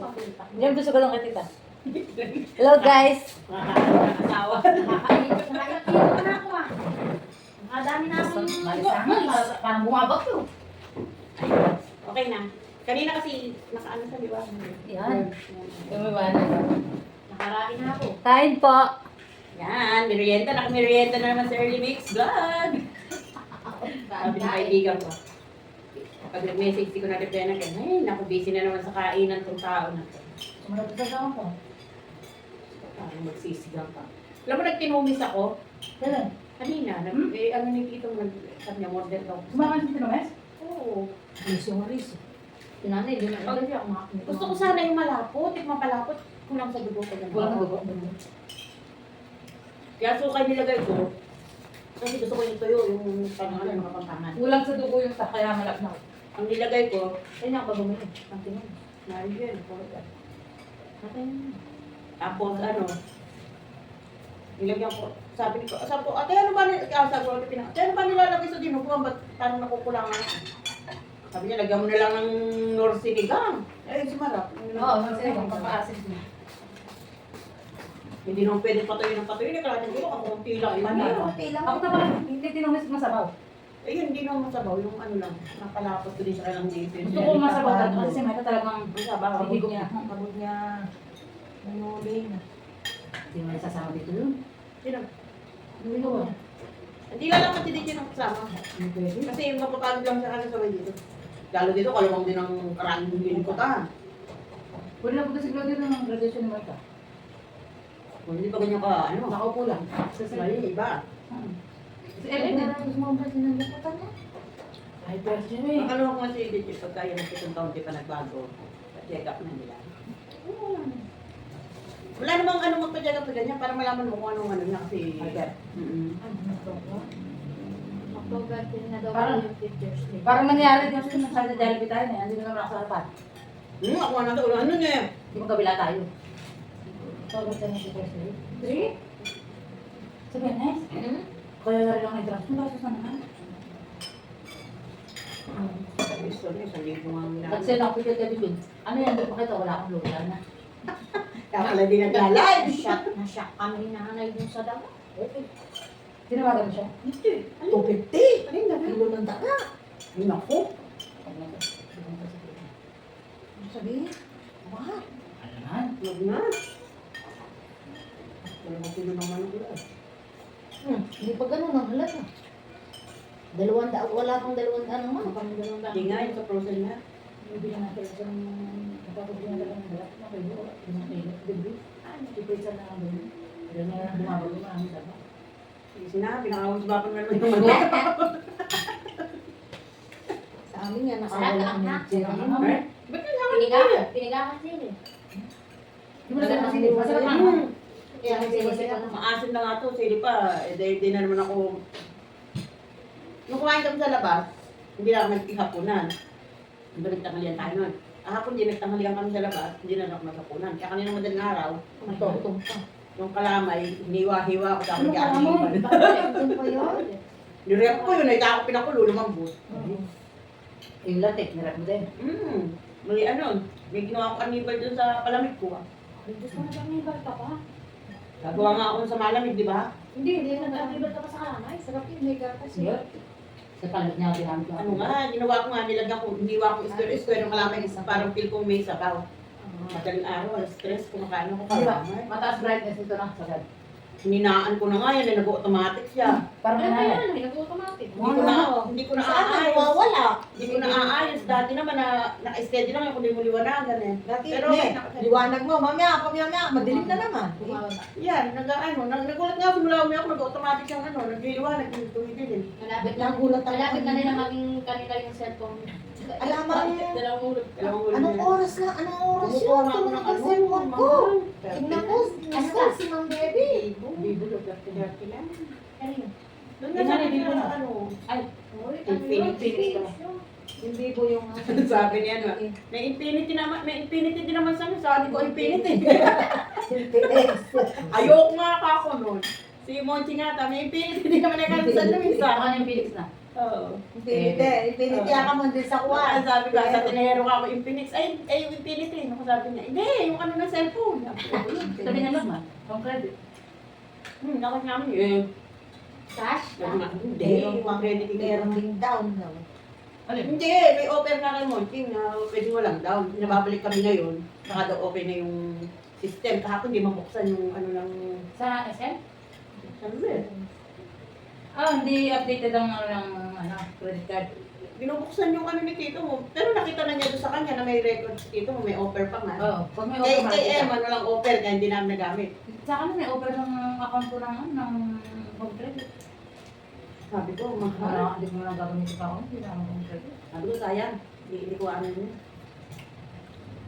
Diyan gusto ko lang kay tita. Hello guys. Asawa. Nakakaikot na ako ah. Nakadami na akong Malisangan. Parang bumabak yun. Okay na. Kanina kasi nakaano sa diba? Yan. Kumiwanan. nakarain na ako. Kain po. Yan, merienda. Naka-merienda na naman sa Early Mix Vlog. Sabi ng kaibigan ko. Pag nag-message si ko na reply na ganyan, ay, naku, busy na naman sa kainan tong tao na to. Sumunod sa gawin ko. Parang magsisigang pa. Alam mo, nagtinumis ako. Kailan? Kanina, ano ni Kitong sabi niya, order daw. Kumakain sa tinames? Oo. Alis yung alis. Tinanay, di na. Pag- Hindi ako makakamit. Gusto ko sana yung malapot, yung mapalapot. Kulang sa dugo ko. Walang gugo. Kaya sukay nilagay ko. Kasi gusto ko yung tuyo, yung pangalan, mga pampangan. Kulang sa dugo yung sa kaya malap na. Ang nilagay ko, Kaya niya ako bumili. Ang tinanay. Mariel, tapos ano, nilagyan ko, sabi ko, ate ano ba, sabi ko, ate ano ba nilalagay sa dinuguan, ba't parang nakukulangan ako? Sabi niya, lagyan mo na lang ng nor sinigang. Eh, sumarap. Oo, kasi yung papaasin niya. Hindi naman pwede patuloy ng patuloy, kalating ko, ako kunti lang. Yun na. Ako naman, hindi tinumis masabaw. Eh, yun, hindi naman masabaw, yung ano lang, napalapot ko din sa kailang dito. Gusto ko masabaw talaga kasi may talagang Masabaw, higit niya. Kabog niya. Manuling. Hindi mo nasasama dito yun. Sino? Hindi ko. Hindi lang naman hindi din ang kasama. Kasi yung mapapagod lang sa kanya sa dito. Lalo dito, kalawang din ang karaming lilikutan. Pwede na punta si Claudia ng graduation ni Marta. Kung hindi pa ganyan ka, ano? Nakaupo lang. Kasi Mali, iba. Si Ellen, Mo ba sinalimutan niya? ay person eh. Ang ano ko kasi dito, pagka yung pitong taon di pa nagbago, check up na nila. Wala namang ano magpa-check up na ganyan para malaman mo kung anong ano niya kasi. Albert. October 10 na daw Parang- yung pictures niya. Parang nangyari din sa Santa Jollibee tayo na, hindi naman ako sa harapan. Ako nga nasa ulo, ano niya? Hindi mo kabila tayo. So, gusto niya si Presley. Three? Sa Benes? Kaya na rin ako nag-drugs. Ang basos na naman. Gusto niya, sa libo nga ang Nag-send ako kay Kevin Bin. Ano yan? Doon pakita, wala akong lola na. Kaya pala di naglalay. Na-shock kami ni nanay dun sa dama. Tinawagan mo siya? 250. Ano yung gano'n? Kilo ng daga. Ay, naku. Ano sabihin? Wow. Ano naman? Huwag na. Wala mo kilo ng manok ulit. Hindi pa ganun ang halata. Wala pang 200 ano man. Hindi nga, yung sa frozen na. Bibigyan natin sa napapabigyan natin ng balak. Makayo, pinakainit, gabi. Ipisa na ang gabi. Pero na lang bumabag yung marami sa ba? Sinabi, nakawag ba pa naman yung manok? Sa amin yan, nakawala ang Eh? Ba't yung hawak Pinigakan sila eh. Di mo na ganun kasi, masarap na. Kaya kasi sila Maasim na nga to, sili pa. Eh, dahil di na naman ako... Nung kumain kami sa labas, hindi na ako nagtihapunan. Hindi nagtanghalian tayo nun. Hapon din nagtanghalian kami sa labas, hindi na ako naghapunan. Kaya kanina madaling araw, Matutong pa. yung kalamay, hiniwa-hiwa ko tapos Ano kaya kalamay? hiniwan. Doon pa yun. Nirep ko yun, ay ako pinakulo, lumambot. Yung latik, nirap mo din. May ano, may ginawa ko anibal dun sa palamig ko. Diyos ko na kami barta pa. Gagawa nga ako sa malamig, di ba? Hindi nag-abibal ka pa sa kalamay. Sarap yun, may gartas yun. Sige. Sa palit niya, tinamit ko. Ano nga, ginawa ko nga, nilagyan ko, hiniwa ko square-square ng kalamay parang feel kong may sabaw. Madaling araw, alas stress, kumakain ako Di ba? kalamay. Mataas brightness ito na, sagad. Hininaan ko na nga yan, nag-automatic siya. Parang Ano kanaya. yan? Nag-automatic. Hindi ko na aayos. Wala. Hindi ko na aayos. Dati naman na naka-schedule lang yung kundi mo liwanagan eh. Pero Liwanag mo, mamaya, madilim na naman. yan, nagulat nga simula ako nag-automatic siyang ano, nagliliwanag, hindi tumitilin. Malapit na malapit na nila maging kanila yung cellphone. Alam mo, Dalawang ulog. anong oras na? Anong oras yun? Tulog ang cellphone ko. Tignan ko, ano si Mang Baby? Bibulo, dirty lang. Kanino? Doon nga sabi niya na ano, Ay, Uy, Infinity ano yun? ito. Hindi po yung sabi niya ano, may infinity din naman sa akin, sabi ko infinity. Ayoko nga ako nun. Si Monchi nga ta, may infinity din naman na sa Luis Ako ah. na yung Felix na. Oo. Infinity ka mo din sa kuwan. Sabi ka, sa tinero ka ako Infinix. Ay, yung Infinity. Naku, Sabi niya, hindi, yung ano na cellphone. Sabi niya naman, pang credit. Nakot namin eh. Cash? Sabi nga, hindi, yung credit Meron ding down daw. Alin? Hindi, may offer na kay Monting na pwede walang down. Pinababalik kami ngayon, saka daw okay na yung system. Kahapon hindi mabuksan yung ano ng... Sa SM? Ano ba eh? Hindi updated ang credit card. Binubuksan yung ano ni Tito mo. Pero nakita na niya doon sa kanya na may record si Tito mo, may offer pa nga. Oo, pag may Kay offer Em, market. ano lang offer, kaya hindi namin nagamit. Sa akin may offer ng account ko ng home credit. Sabi ko, mahal. Wala, hindi ko na gagawin ito ako, hindi na ako home credit. Sabi ko, sayang. Hindi ko ano yun.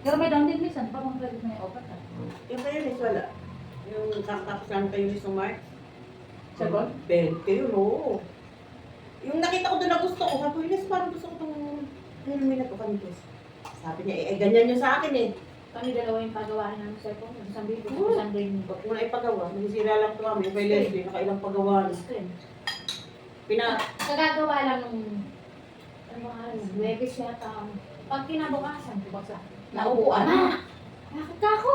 Pero may down din minsan, pag home credit may offer ka. Yung kayo, Miss, wala. Yung kakatapos lang kayo, Miss Mark. Sa gold? 20 yun, oo. Yung nakita ko doon na gusto ko, sabi ko, Miss, parang gusto ko itong illuminate ko kami, Miss. Sabi niya, ganyan yun sa akin eh. Kami dalawa yung pagawaan ng cellphone. Isang bibo, Oo. isang grade Huwag mo na ipagawa. Nagsisira lang ito kami. May Leslie, nakailang pagawa. screen. Nagagawa lang nung ano ba nga rin, Webis yata. Pag kinabukasan, buksa. Naupuan. Ma! Bakit ka ako?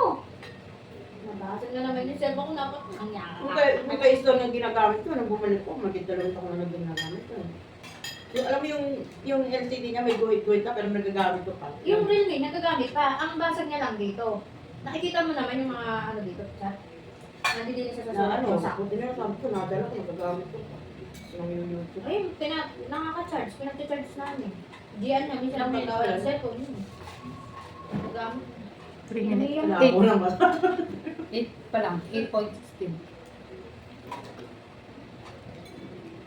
Nabasag na naman yung cellphone ko, dapat ang yaka. Yung kay store na ginagamit ko, nang bumalik ko, magdadalawang taon na ginagamit ko. Yung, alam mo yung LCD niya may guhit-guhit na pero nagagamit ko pa. Yung Realme, nagagamit pa. Ang basag niya lang dito. Nakikita mo naman yung mga ano dito, chat. Nandito siya sa na ano, sa sakot din na sabi ko, nadala ko, nagagamit ko pa. Yung YouTube. ayun, nakaka-charge, pinag-charge namin. Diyan na, minsan ang paggawa ng cellphone yun. Nagamit. 3 minutes. Ano Wala ko naman. 8 pa lang, 8.16.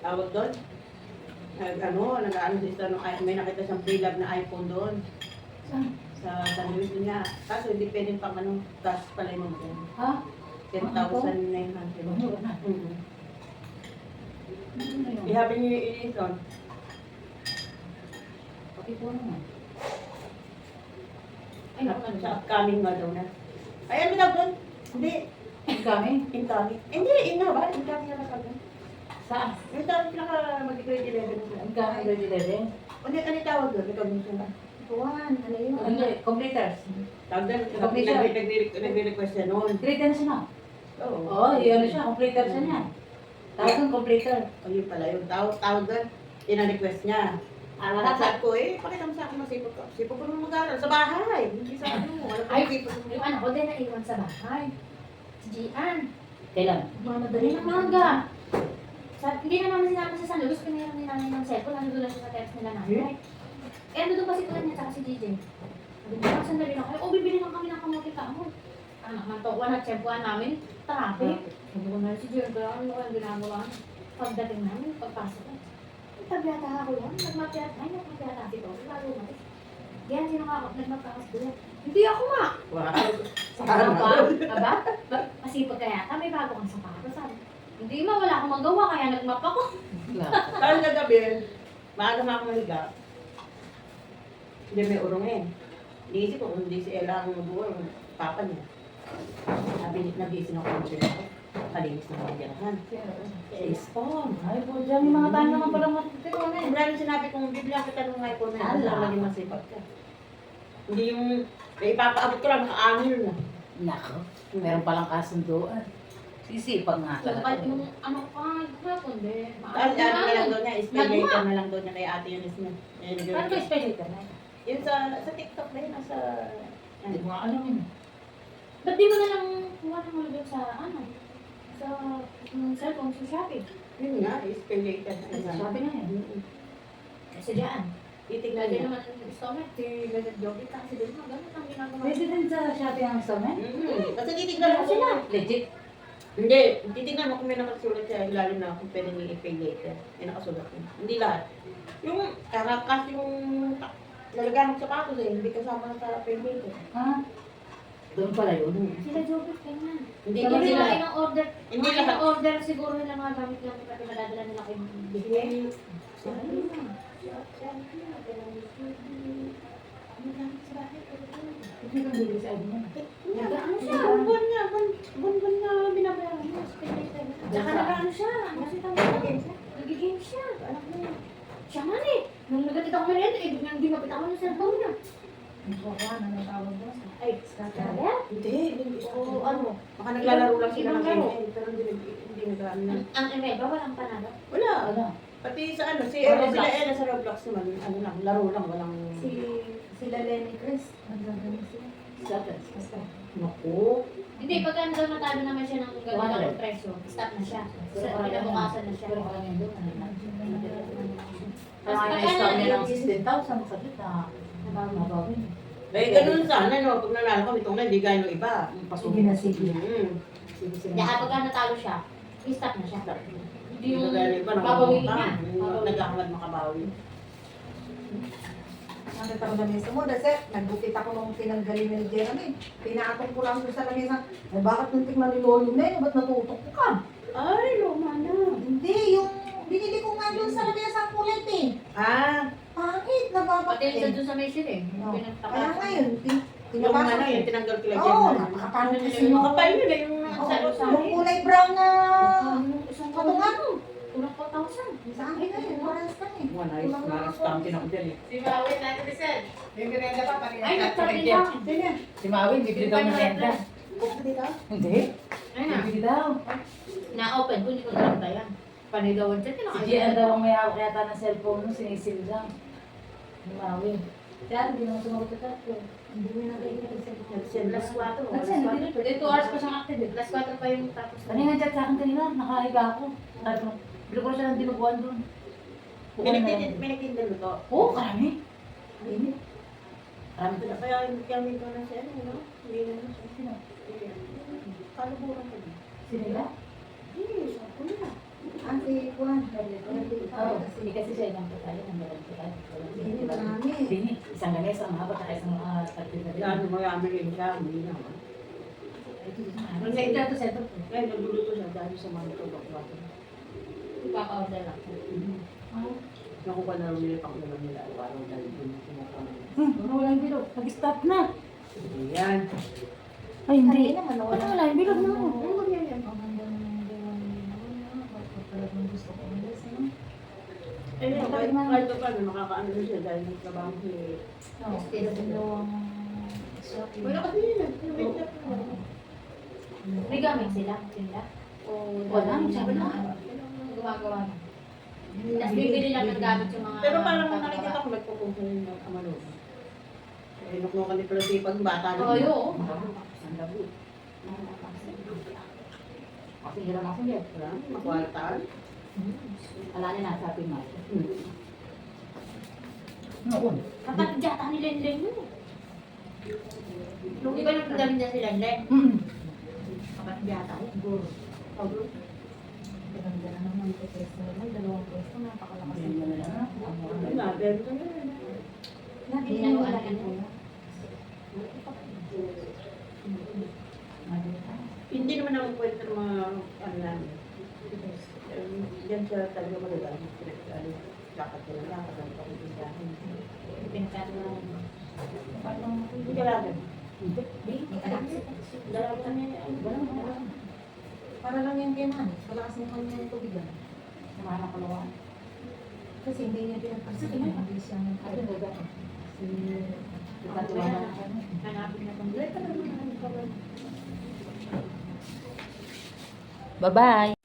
Tawag doon. Nag-ano din sa may nakita siyang pre-lab na iPhone doon. Saan? Sa San Luis niya. Kaso hindi pwedeng pang cash pala yung doon. Ha? 10,900. Mura na. Ano yun? Ihabi niyo yung Edison. Pati po naman. Ay, naku, Sa upcoming nga daw na. Ay, ano daw doon? Hindi. Ang kami? Incoming. Hindi, ina ba? Incoming na nakagano. Saan? Yung tawag pinaka mag-grade 11 na sila. Ang kami grade 11? Ano tawag doon? Recognition ba? Juan, ano yun? Hindi, completers. Tawag doon. Recognition. Nagre-request siya noon. Grade 10 siya na. Oo. Oo, yun siya, completer siya niya. Tawag ng completer. Ayun pala yung tawag doon. Ina-request niya. Sabi ko pakita mo sa akin masipag ka. Sipag ko nung mag-aaral sa bahay. Hindi sa ano. Wala Ay, pa sipag. yung anak ko din naiwan sa bahay. Si Gian. Kailan? Mamadali ng maga. Hindi na namin sinama sa San Luis, pinahiram ni nanay ng cellphone, nandun lang siya sa text nila nanay. Eh, ano doon kasi tulad niya, tsaka si DJ. Sabi niya, sandali lang kayo, bibili lang kami ng kamote ka mo. Anak man to, tsempuan namin, traffic. Sabi ko na si Gian, kaya ano kayang ginagawa niya? Pagdating namin, pagpasok ko, tabyata ako yan, nagmapyata si Tori, lalo na. Yan, sino ka ako, nagmapakas doon. Hindi ako nga. Wow. Sabi ko ba? Masipag kaya yata, may bago kang sapatos. Sabi, hindi ma, wala akong magawa, kaya nagmap ako. Parang kagabi, maaga na ako mahiga. Hindi may urungin. Iisip ko kung hindi si Ella ang mabuhay, yung papa niya. Nabisi na ako ng sila. Kalinis na mga dirahan. Spawn. Ay po, dyan yung mga tayo naman palang matutiro na eh. Kung lalo sinabi kong bibili ako ng iPhone na yun, Ala. alam maging masipag ka. Hindi yung, ipapaabot ko lang, naka-angil na. Nako, meron palang kasunduan. Sisipag nga talaga. Yung ano pa, hapon din. Ano na lang daw niya, spell na lang daw niya kay ate Yunis na. Paano ko spell ka na? Yun sa TikTok na yun, nasa... Hindi ko nga alam yun. Ba't di mo na lang kuha ng mga sa ano? Sa cellphone, sa Shopee. Yun nga, spell later. Sabi na yan. Kasi dyan. Titignan Lagi niya. naman yung stomach, si Leonard Jogi, kasi din mo, ganun ang ginagawa. Pwede din sa Shopee ang installment? Kasi titignan mo sila. Legit. Hindi, titignan mo kung may nakasulat siya, lalo na kung pwede niya i-pay later. May nakasulat yun. Hindi lahat. Yung karakas yung lalagyan ng sapatos hindi kasama na sa pay later. Ha? Doon pala yun. Sila Jogi, kanya. Hindi Siguro hindi nila lahat. ng order. Hindi Mga lahat. order siguro nila mga gamit lang pati madadala nila kay Bigay. Hindi kang bibili sa ID niya. Nag-ano siya? Buwan niya, buwan niya binabayaran niya sa pay later. Tsaka nag-ano siya? Nag-game siya. Alam mo yun. Siya man eh. Nung nagatid ako na rin, hindi mapit ako ng cellphone niya. Ano tawag doon? Ay, talaga? Hindi. O ano? Baka naglalaro lang sila ng Ibang laro. ML, pero hindi nag-ano na. Ang ML ba walang panalo? Wala. Ano? Pati sa ano, si Roblox. sila Ella sa Roblox naman, ano lang, laro lang, walang... Sila Lenny Chris. Naglagano sila. Naku. Hindi, pag ano daw natalo naman siya ng gano'ng presyo, stop na siya. Pinabukasan na siya. Pero kaya doon, ano na. Mas Kaya pagka na-stop niya ng na- 16,000 masakit ah. Mabawin. Eh, ganun sana, no? Pag nanalo kami, itong na, hindi gaya ng iba. Sige na, sige. Hindi, pagka natalo siya, i-stop na siya. Hindi Hindi yung gaya ng iba, babawiin niya. nagkakagad makabawi. Nakita ko na mesa mo, that's it. Nagbukit ako nung tinanggalin ni Jeremy. Pinaatong ko lang doon sa lamesa. Ay, bakit nung tingmalilolo na yun? Ba't natutok ko ka? Ay, luma na. Hindi, yung binili ko nga doon sa lamesa ang kulit eh. Ah, Pangit, nababak Pati sa eh. doon sa mission eh. Oh. Pinagtaka. Kaya ngayon, yung tinabasa ano, yung tinanggal kila Oo, Jen. napakapangit kasi Yung yung makapal yun eh, yung yung kulay brown na Isang katungan. Kulang 4,000. Sa akin na yun, parang ka eh. Wala, na-scam din ako dyan eh. Si Maui, natin Rizal. May merenda pa, Ay, parang nagsabi niya. Si Maui, bibili daw ng renta. Hindi. Ayun na. Bibili daw. Na-open ko, hindi ko alam ba yan. Panigawan siya, Si tinakay. Gian daw ang may hawak yata ng cellphone mo, sinisil lang. Si Maui. Kaya hindi naman sumagot sa tatlo. Hindi mo na kayo Plus 4. Nagsen, hindi rin. 2 hours pa siyang active eh. Plus 4 pa yung tapos. Kanina chat sa akin kanina, nakahiga ako. Sabi ko, bili ko siya ng dinuguan doon. Bukan na lang. Pinagtindan mo to. Oo, karami. Karami. Karami ko na. Kaya kami ko na siya, no? Hindi na na siya. Kaluburan ko na. Sila? Yes, ako na. Ang Juan. Oo, hindi kasi siya ilang patay, ang dalang patay. Hindi, marami. Hindi, isang lamesa, ang haba, at isang tatlo na rin. Gano'n marami rin siya, hindi naman. Ang sa ito, ito, ito. Kaya nagluluto siya dahil sa mga tubak-tubak. Ipaka-order lang. Nakuha na rin nila pang naman nila araw-araw dahil dun kumukuha. Ano, walang bilog. Nag-stop na. Yan. Ay, hindi. Kanina, manood. Wala, wala, yung bilog na. Ano ba yan? Ang ganda ng gawa nila. Talagang gusto ko nila sa Eh, kahit pa paano, makakaano rin siya dahil may trabaho siya. Oo, dalawang shopping. Wala kasi yun, make up na. May gamit sila. Sila. Wala, sabi na. Gumagawa na. Tapos bibili lang ng gamit yung mga... Pero parang nakikita ko nagpupunta rin ng amalo. Eh, nuknukan ni Percy pag bata na. Oo, yun. Ang labo. Kasi hirap ako yan. Makwartal. Ala niya na, sabi nga. Noon. Kapatid yata ni Lenlen yun eh. Di ba nagpagaling niya si Lenlen? Kapatid yata yun. Ganda na naman ito pwesto nila. Dalawang pwesto, napakalakas Ayun na lang. Ay, natin ko na yun. Nabili Ginagawa mo na lang yan. ito. Hindi naman ako kwento ng mga ano namin. Diyan siya talaga magagamit. Dapat ko lang dapat ang pakitindahan. Pinagkano na. Hindi ka lang. Dalawa niya. Para lang yan kay Manny. Wala kasing kanya ng tubigan. Samahan ako naman. Kasi hindi niya pinagpasok. Hindi siya ng Ay, ito ba? Si... Katuwa na. Hanapin na pang Bye-bye.